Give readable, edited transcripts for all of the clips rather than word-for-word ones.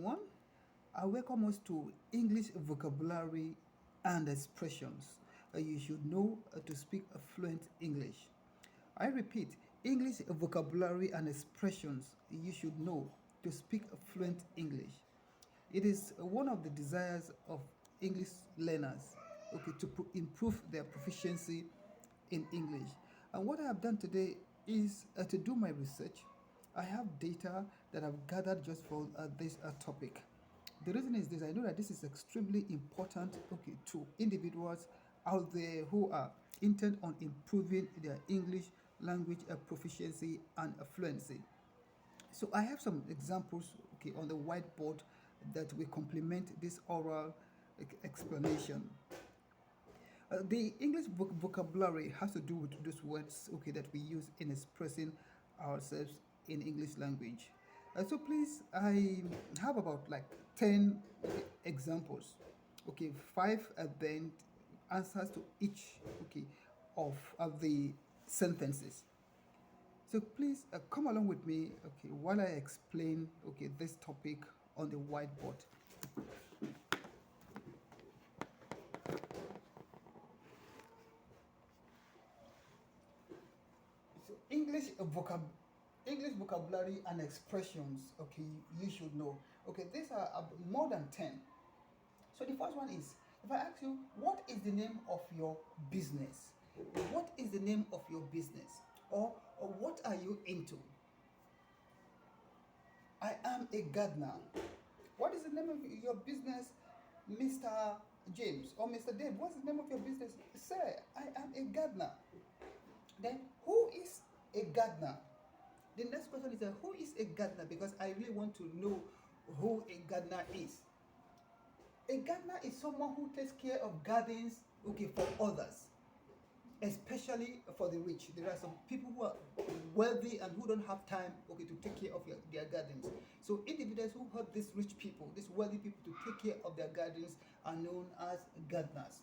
everyone. I welcome us to English vocabulary and expressions you should know to speak a fluent English. I repeat, English vocabulary and expressions you should know to speak a fluent English. It is one of the desires of English learners, to improve their proficiency in English. And what I have done today is to do my research. I have data that I've gathered just for this topic. The reason is this: I know that this is extremely important, to individuals out there who are intent on improving their English language proficiency and fluency. So I have some examples, on the whiteboard that will complement this oral explanation. The English vocabulary has to do with those words, that we use in expressing ourselves in English language. So please, I have about like 10 examples. Five then answers to each of the sentences. So please come along with me, while I explain this topic on the whiteboard. So English vocabulary and expressions. You should know. These are more than 10. So the first one is, if I ask you, what is the name of your business? What is the name of your business? Or what are you into? I am a gardener. What is the name of your business, Mr. James or Mr. Dave? What's the name of your business? Sir, I am a gardener. Then, who is a gardener? The next question is who is a gardener? Because I really want to know who a gardener is. A gardener is someone who takes care of gardens, for others, especially for the rich. There are some people who are wealthy and who don't have time, to take care of their gardens. So individuals who help these rich people, these wealthy people, to take care of their gardens are known as gardeners.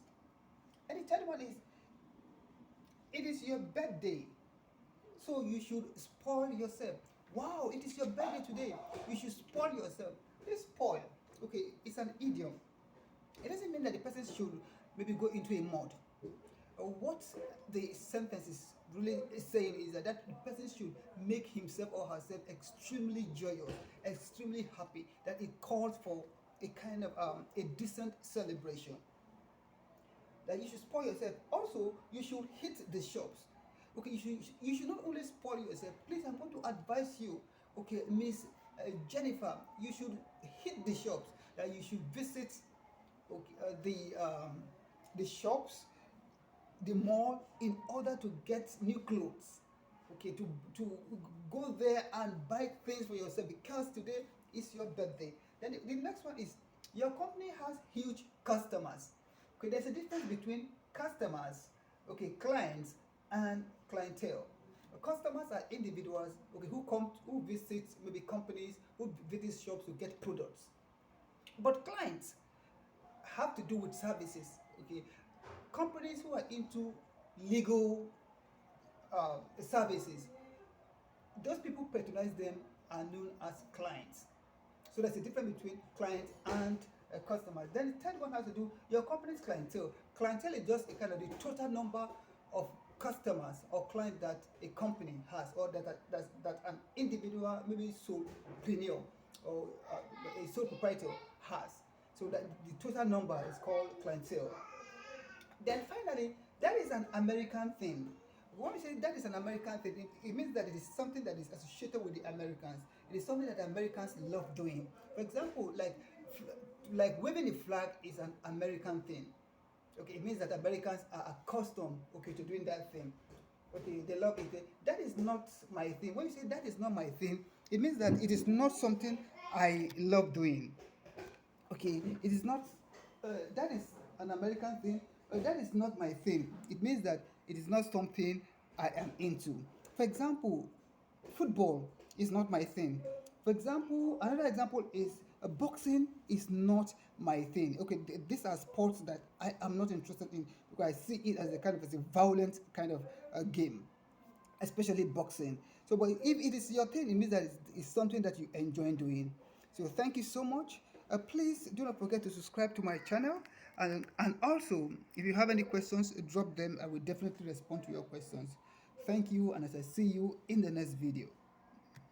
And the third one is, it is your birthday, so you should spoil yourself. Wow, it is your birthday today. You should spoil yourself. This spoil, it's an idiom. It doesn't mean that the person should maybe go into a mud. What the sentence is really saying is that the person should make himself or herself extremely joyous, extremely happy, that it calls for a kind of a decent celebration. That you should spoil yourself. Also, you should hit the shops. You should not only spoil yourself. Please, I'm going to advise you, Miss Jennifer, you should hit the shops. That you should visit the shops, the mall, in order to get new clothes. To go there and buy things for yourself because today is your birthday. Then the next one is, your company has huge customers. There's a difference between customers, clients, and clientele. Customers are individuals, who visit maybe companies, who visit shops to get products. But clients have to do with services. Companies who are into legal services, those people patronize them are known as clients. So there's a difference between client and a customer. Then the third one has to do your company's clientele. Clientele is just a kind of the total number of customers or clients that a company has, or that an individual, maybe solopreneur or a sole proprietor has. So that the total number is called clientele. Then finally, that is an American thing. When we say that is an American thing, it means that it is something that is associated with the Americans. It is something that Americans love doing. For example, like waving a flag is an American thing. It means that Americans are accustomed, to doing that thing. They love it. That is not my thing. When you say that is not my thing, it means that it is not something I love doing. It is not. That is an American thing. That is not my thing. It means that it is not something I am into. For example, football is not my thing. For example, another example is boxing is not my thing. These are sports that I am not interested in because I see it as a violent kind of game, especially boxing. So, but if it is your thing, it means that it's something that you enjoy doing. So thank you so much. Please do not forget to subscribe to my channel, and also if you have any questions, drop them. I will definitely respond to your questions. Thank you, and as I see you in the next video.